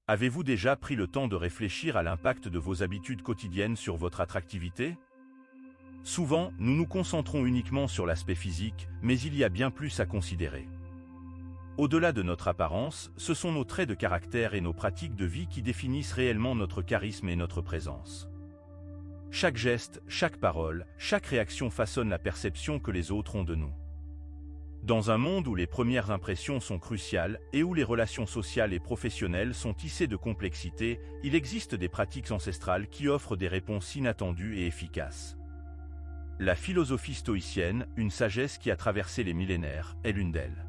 Avez-vous déjà pris le temps de réfléchir à l'impact de vos habitudes quotidiennes sur votre attractivité? Souvent, nous nous concentrons uniquement sur l'aspect physique, mais il y a bien plus à considérer. Au-delà de notre apparence, ce sont nos traits de caractère et nos pratiques de vie qui définissent réellement notre charisme et notre présence. Chaque geste, chaque parole, chaque réaction façonne la perception que les autres ont de nous. Dans un monde où les premières impressions sont cruciales et où les relations sociales et professionnelles sont tissées de complexité, il existe des pratiques ancestrales qui offrent des réponses inattendues et efficaces. La philosophie stoïcienne, une sagesse qui a traversé les millénaires, est l'une d'elles.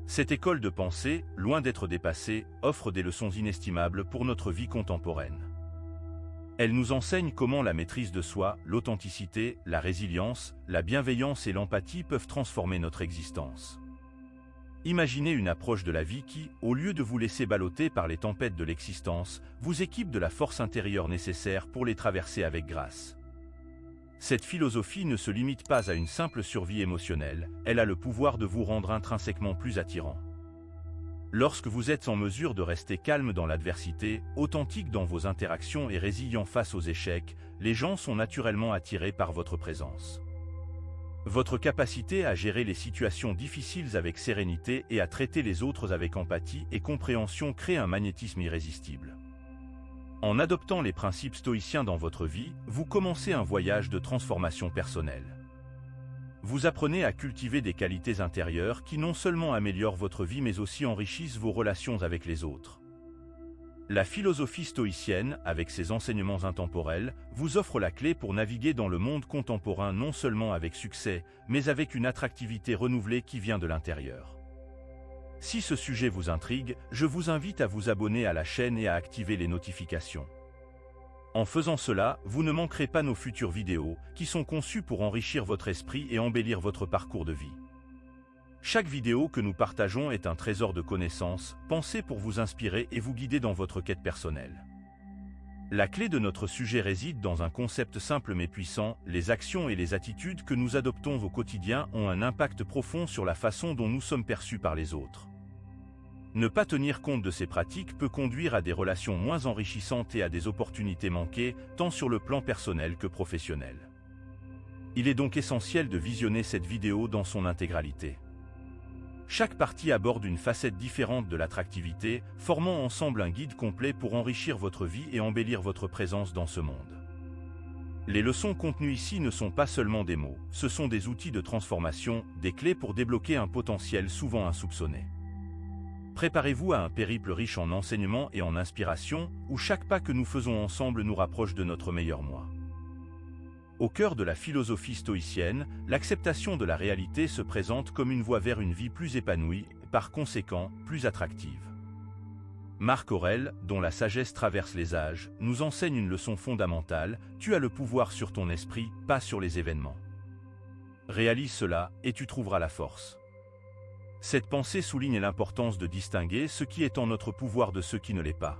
Cette école de pensée, loin d'être dépassée, offre des leçons inestimables pour notre vie contemporaine. Elle nous enseigne comment la maîtrise de soi, l'authenticité, la résilience, la bienveillance et l'empathie peuvent transformer notre existence. Imaginez une approche de la vie qui, au lieu de vous laisser balloter par les tempêtes de l'existence, vous équipe de la force intérieure nécessaire pour les traverser avec grâce. Cette philosophie ne se limite pas à une simple survie émotionnelle, elle a le pouvoir de vous rendre intrinsèquement plus attirant. Lorsque vous êtes en mesure de rester calme dans l'adversité, authentique dans vos interactions et résilient face aux échecs, les gens sont naturellement attirés par votre présence. Votre capacité à gérer les situations difficiles avec sérénité et à traiter les autres avec empathie et compréhension crée un magnétisme irrésistible. En adoptant les principes stoïciens dans votre vie, vous commencez un voyage de transformation personnelle. Vous apprenez à cultiver des qualités intérieures qui non seulement améliorent votre vie mais aussi enrichissent vos relations avec les autres. La philosophie stoïcienne, avec ses enseignements intemporels, vous offre la clé pour naviguer dans le monde contemporain non seulement avec succès, mais avec une attractivité renouvelée qui vient de l'intérieur. Si ce sujet vous intrigue, je vous invite à vous abonner à la chaîne et à activer les notifications. En faisant cela, vous ne manquerez pas nos futures vidéos, qui sont conçues pour enrichir votre esprit et embellir votre parcours de vie. Chaque vidéo que nous partageons est un trésor de connaissances, pensé pour vous inspirer et vous guider dans votre quête personnelle. La clé de notre sujet réside dans un concept simple mais puissant, les actions et les attitudes que nous adoptons au quotidien ont un impact profond sur la façon dont nous sommes perçus par les autres. Ne pas tenir compte de ces pratiques peut conduire à des relations moins enrichissantes et à des opportunités manquées, tant sur le plan personnel que professionnel. Il est donc essentiel de visionner cette vidéo dans son intégralité. Chaque partie aborde une facette différente de l'attractivité, formant ensemble un guide complet pour enrichir votre vie et embellir votre présence dans ce monde. Les leçons contenues ici ne sont pas seulement des mots, ce sont des outils de transformation, des clés pour débloquer un potentiel souvent insoupçonné. Préparez-vous à un périple riche en enseignements et en inspiration, où chaque pas que nous faisons ensemble nous rapproche de notre meilleur moi. Au cœur de la philosophie stoïcienne, l'acceptation de la réalité se présente comme une voie vers une vie plus épanouie, par conséquent, plus attractive. Marc Aurèle, dont la sagesse traverse les âges, nous enseigne une leçon fondamentale: tu as le pouvoir sur ton esprit, pas sur les événements. Réalise cela, et tu trouveras la force. Cette pensée souligne l'importance de distinguer ce qui est en notre pouvoir de ce qui ne l'est pas.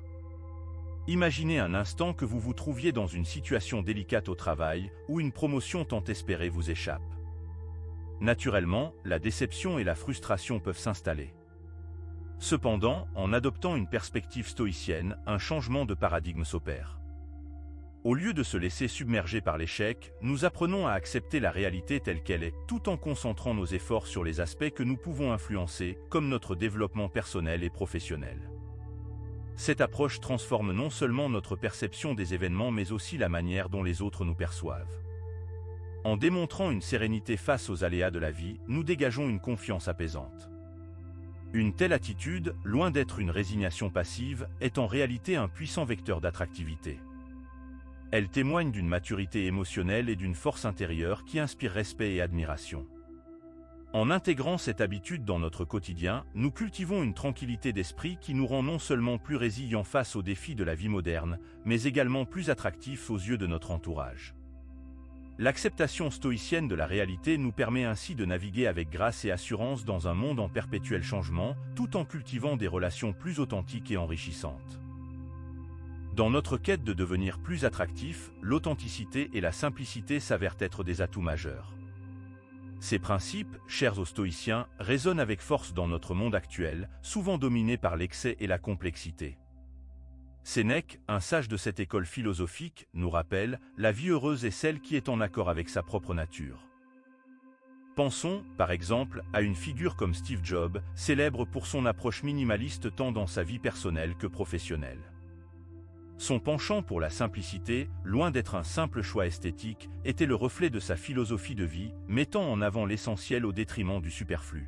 Imaginez un instant que vous vous trouviez dans une situation délicate au travail, où une promotion tant espérée vous échappe. Naturellement, la déception et la frustration peuvent s'installer. Cependant, en adoptant une perspective stoïcienne, un changement de paradigme s'opère. Au lieu de se laisser submerger par l'échec, nous apprenons à accepter la réalité telle qu'elle est, tout en concentrant nos efforts sur les aspects que nous pouvons influencer, comme notre développement personnel et professionnel. Cette approche transforme non seulement notre perception des événements mais aussi la manière dont les autres nous perçoivent. En démontrant une sérénité face aux aléas de la vie, nous dégageons une confiance apaisante. Une telle attitude, loin d'être une résignation passive, est en réalité un puissant vecteur d'attractivité. Elle témoigne d'une maturité émotionnelle et d'une force intérieure qui inspire respect et admiration. En intégrant cette habitude dans notre quotidien, nous cultivons une tranquillité d'esprit qui nous rend non seulement plus résilients face aux défis de la vie moderne, mais également plus attractifs aux yeux de notre entourage. L'acceptation stoïcienne de la réalité nous permet ainsi de naviguer avec grâce et assurance dans un monde en perpétuel changement, tout en cultivant des relations plus authentiques et enrichissantes. Dans notre quête de devenir plus attractif, l'authenticité et la simplicité s'avèrent être des atouts majeurs. Ces principes, chers aux stoïciens, résonnent avec force dans notre monde actuel, souvent dominé par l'excès et la complexité. Sénèque, un sage de cette école philosophique, nous rappelle « La vie heureuse est celle qui est en accord avec sa propre nature ». Pensons, par exemple, à une figure comme Steve Jobs, célèbre pour son approche minimaliste tant dans sa vie personnelle que professionnelle. Son penchant pour la simplicité, loin d'être un simple choix esthétique, était le reflet de sa philosophie de vie, mettant en avant l'essentiel au détriment du superflu.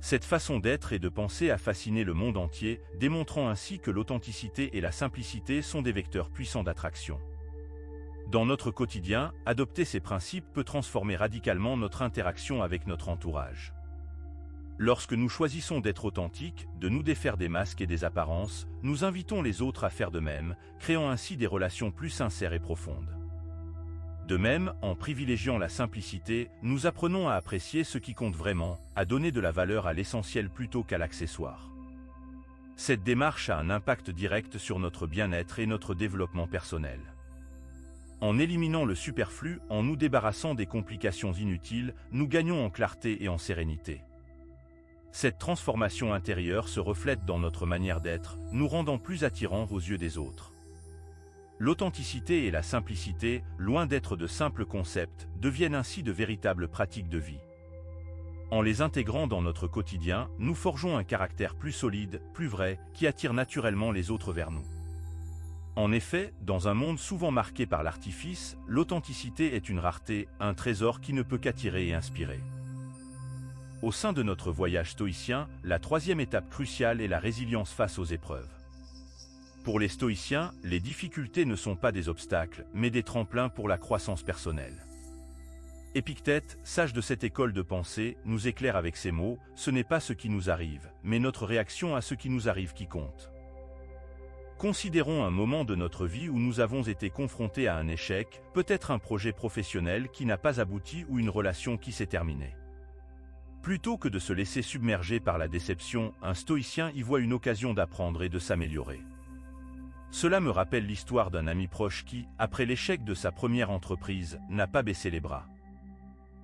Cette façon d'être et de penser a fasciné le monde entier, démontrant ainsi que l'authenticité et la simplicité sont des vecteurs puissants d'attraction. Dans notre quotidien, adopter ces principes peut transformer radicalement notre interaction avec notre entourage. Lorsque nous choisissons d'être authentiques, de nous défaire des masques et des apparences, nous invitons les autres à faire de même, créant ainsi des relations plus sincères et profondes. De même, en privilégiant la simplicité, nous apprenons à apprécier ce qui compte vraiment, à donner de la valeur à l'essentiel plutôt qu'à l'accessoire. Cette démarche a un impact direct sur notre bien-être et notre développement personnel. En éliminant le superflu, en nous débarrassant des complications inutiles, nous gagnons en clarté et en sérénité. Cette transformation intérieure se reflète dans notre manière d'être, nous rendant plus attirants aux yeux des autres. L'authenticité et la simplicité, loin d'être de simples concepts, deviennent ainsi de véritables pratiques de vie. En les intégrant dans notre quotidien, nous forgeons un caractère plus solide, plus vrai, qui attire naturellement les autres vers nous. En effet, dans un monde souvent marqué par l'artifice, l'authenticité est une rareté, un trésor qui ne peut qu'attirer et inspirer. Au sein de notre voyage stoïcien, la troisième étape cruciale est la résilience face aux épreuves. Pour les stoïciens, les difficultés ne sont pas des obstacles, mais des tremplins pour la croissance personnelle. Épictète, sage de cette école de pensée, nous éclaire avec ces mots « Ce n'est pas ce qui nous arrive, mais notre réaction à ce qui nous arrive qui compte ». Considérons un moment de notre vie où nous avons été confrontés à un échec, peut-être un projet professionnel qui n'a pas abouti ou une relation qui s'est terminée. Plutôt que de se laisser submerger par la déception, un stoïcien y voit une occasion d'apprendre et de s'améliorer. Cela me rappelle l'histoire d'un ami proche qui, après l'échec de sa première entreprise, n'a pas baissé les bras.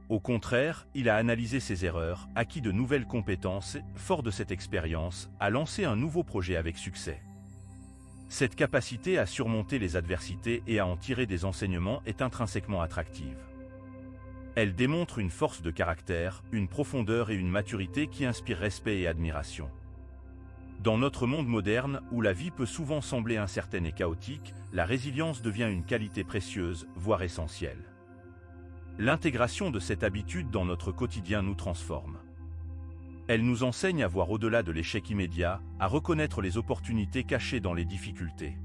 Au contraire, il a analysé ses erreurs, acquis de nouvelles compétences et, fort de cette expérience, a lancé un nouveau projet avec succès. Cette capacité à surmonter les adversités et à en tirer des enseignements est intrinsèquement attractive. Elle démontre une force de caractère, une profondeur et une maturité qui inspirent respect et admiration. Dans notre monde moderne, où la vie peut souvent sembler incertaine et chaotique, la résilience devient une qualité précieuse, voire essentielle. L'intégration de cette habitude dans notre quotidien nous transforme. Elle nous enseigne à voir au-delà de l'échec immédiat, à reconnaître les opportunités cachées dans les difficultés.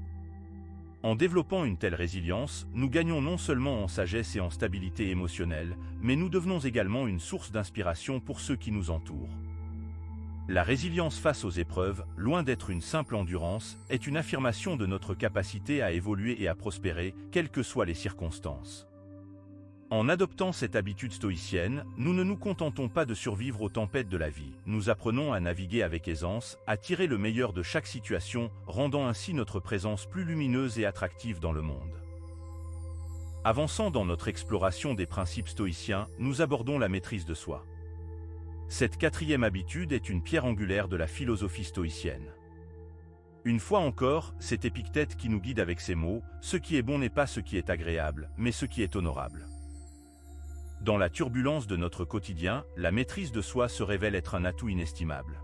En développant une telle résilience, nous gagnons non seulement en sagesse et en stabilité émotionnelle, mais nous devenons également une source d'inspiration pour ceux qui nous entourent. La résilience face aux épreuves, loin d'être une simple endurance, est une affirmation de notre capacité à évoluer et à prospérer, quelles que soient les circonstances. En adoptant cette habitude stoïcienne, nous ne nous contentons pas de survivre aux tempêtes de la vie, nous apprenons à naviguer avec aisance, à tirer le meilleur de chaque situation, rendant ainsi notre présence plus lumineuse et attractive dans le monde. Avançant dans notre exploration des principes stoïciens, nous abordons la maîtrise de soi. Cette quatrième habitude est une pierre angulaire de la philosophie stoïcienne. Une fois encore, c'est Épictète qui nous guide avec ces mots « Ce qui est bon n'est pas ce qui est agréable, mais ce qui est honorable ». Dans la turbulence de notre quotidien, la maîtrise de soi se révèle être un atout inestimable.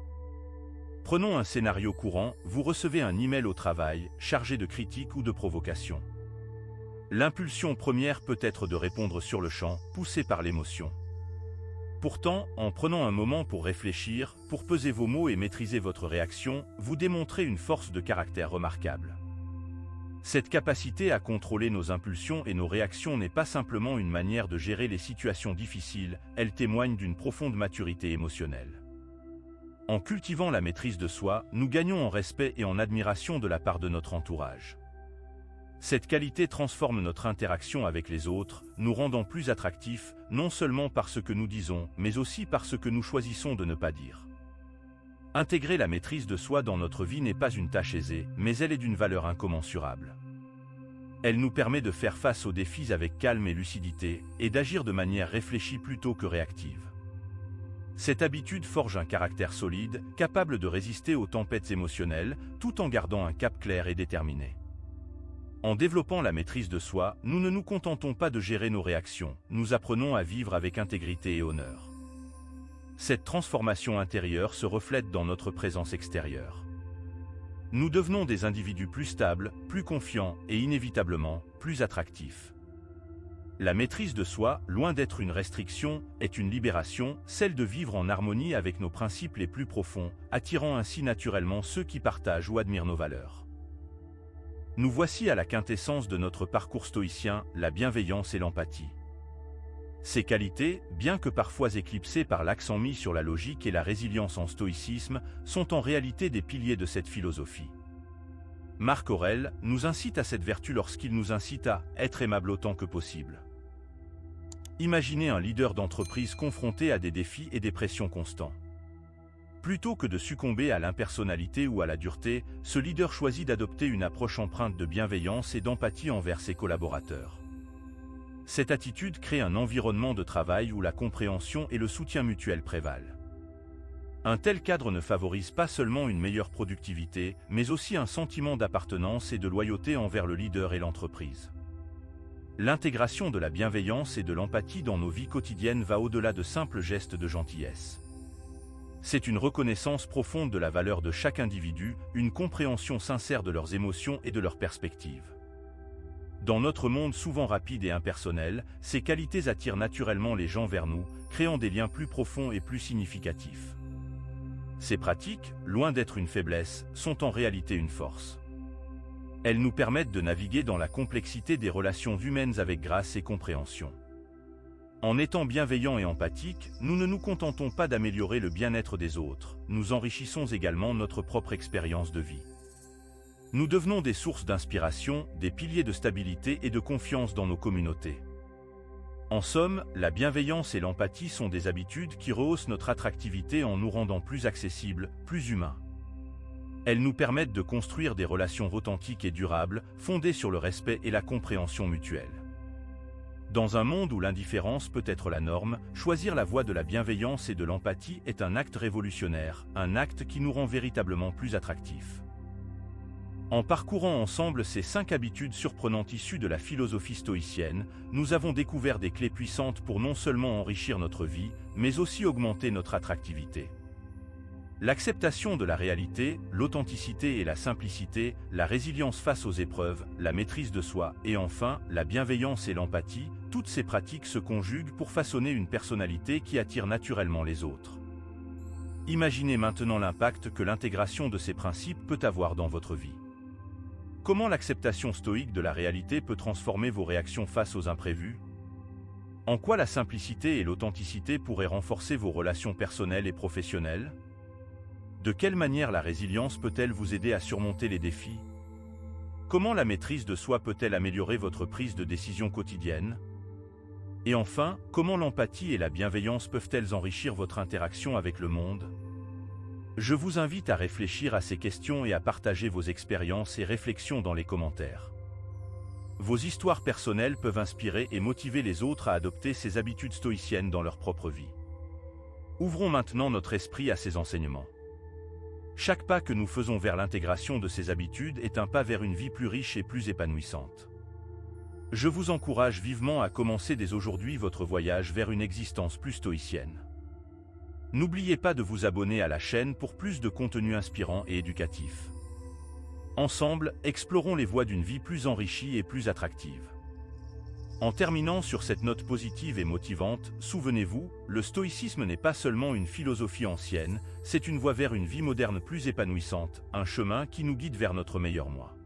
Prenons un scénario courant, vous recevez un email au travail, chargé de critiques ou de provocations. L'impulsion première peut être de répondre sur le champ, poussé par l'émotion. Pourtant, en prenant un moment pour réfléchir, pour peser vos mots et maîtriser votre réaction, vous démontrez une force de caractère remarquable. Cette capacité à contrôler nos impulsions et nos réactions n'est pas simplement une manière de gérer les situations difficiles, elle témoigne d'une profonde maturité émotionnelle. En cultivant la maîtrise de soi, nous gagnons en respect et en admiration de la part de notre entourage. Cette qualité transforme notre interaction avec les autres, nous rendant plus attractifs, non seulement par ce que nous disons, mais aussi par ce que nous choisissons de ne pas dire. Intégrer la maîtrise de soi dans notre vie n'est pas une tâche aisée, mais elle est d'une valeur incommensurable. Elle nous permet de faire face aux défis avec calme et lucidité, et d'agir de manière réfléchie plutôt que réactive. Cette habitude forge un caractère solide, capable de résister aux tempêtes émotionnelles, tout en gardant un cap clair et déterminé. En développant la maîtrise de soi, nous ne nous contentons pas de gérer nos réactions, nous apprenons à vivre avec intégrité et honneur. Cette transformation intérieure se reflète dans notre présence extérieure. Nous devenons des individus plus stables, plus confiants et inévitablement plus attractifs. La maîtrise de soi, loin d'être une restriction, est une libération, celle de vivre en harmonie avec nos principes les plus profonds, attirant ainsi naturellement ceux qui partagent ou admirent nos valeurs. Nous voici à la quintessence de notre parcours stoïcien, la bienveillance et l'empathie. Ces qualités, bien que parfois éclipsées par l'accent mis sur la logique et la résilience en stoïcisme, sont en réalité des piliers de cette philosophie. Marc Aurèle nous incite à cette vertu lorsqu'il nous incite à être aimable autant que possible. Imaginez un leader d'entreprise confronté à des défis et des pressions constants. Plutôt que de succomber à l'impersonnalité ou à la dureté, ce leader choisit d'adopter une approche empreinte de bienveillance et d'empathie envers ses collaborateurs. Cette attitude crée un environnement de travail où la compréhension et le soutien mutuel prévalent. Un tel cadre ne favorise pas seulement une meilleure productivité, mais aussi un sentiment d'appartenance et de loyauté envers le leader et l'entreprise. L'intégration de la bienveillance et de l'empathie dans nos vies quotidiennes va au-delà de simples gestes de gentillesse. C'est une reconnaissance profonde de la valeur de chaque individu, une compréhension sincère de leurs émotions et de leurs perspectives. Dans notre monde souvent rapide et impersonnel, ces qualités attirent naturellement les gens vers nous, créant des liens plus profonds et plus significatifs. Ces pratiques, loin d'être une faiblesse, sont en réalité une force. Elles nous permettent de naviguer dans la complexité des relations humaines avec grâce et compréhension. En étant bienveillants et empathiques, nous ne nous contentons pas d'améliorer le bien-être des autres, nous enrichissons également notre propre expérience de vie. Nous devenons des sources d'inspiration, des piliers de stabilité et de confiance dans nos communautés. En somme, la bienveillance et l'empathie sont des habitudes qui rehaussent notre attractivité en nous rendant plus accessibles, plus humains. Elles nous permettent de construire des relations authentiques et durables, fondées sur le respect et la compréhension mutuelle. Dans un monde où l'indifférence peut être la norme, choisir la voie de la bienveillance et de l'empathie est un acte révolutionnaire, un acte qui nous rend véritablement plus attractifs. En parcourant ensemble ces 5 habitudes surprenantes issues de la philosophie stoïcienne, nous avons découvert des clés puissantes pour non seulement enrichir notre vie, mais aussi augmenter notre attractivité. L'acceptation de la réalité, l'authenticité et la simplicité, la résilience face aux épreuves, la maîtrise de soi et enfin, la bienveillance et l'empathie, toutes ces pratiques se conjuguent pour façonner une personnalité qui attire naturellement les autres. Imaginez maintenant l'impact que l'intégration de ces principes peut avoir dans votre vie. Comment l'acceptation stoïque de la réalité peut transformer vos réactions face aux imprévus? En quoi la simplicité et l'authenticité pourraient renforcer vos relations personnelles et professionnelles? De quelle manière la résilience peut-elle vous aider à surmonter les défis? Comment la maîtrise de soi peut-elle améliorer votre prise de décision quotidienne? Et enfin, comment l'empathie et la bienveillance peuvent-elles enrichir votre interaction avec le monde? Je vous invite à réfléchir à ces questions et à partager vos expériences et réflexions dans les commentaires. Vos histoires personnelles peuvent inspirer et motiver les autres à adopter ces habitudes stoïciennes dans leur propre vie. Ouvrons maintenant notre esprit à ces enseignements. Chaque pas que nous faisons vers l'intégration de ces habitudes est un pas vers une vie plus riche et plus épanouissante. Je vous encourage vivement à commencer dès aujourd'hui votre voyage vers une existence plus stoïcienne. N'oubliez pas de vous abonner à la chaîne pour plus de contenu inspirant et éducatif. Ensemble, explorons les voies d'une vie plus enrichie et plus attractive. En terminant sur cette note positive et motivante, souvenez-vous, le stoïcisme n'est pas seulement une philosophie ancienne, c'est une voie vers une vie moderne plus épanouissante, un chemin qui nous guide vers notre meilleur moi.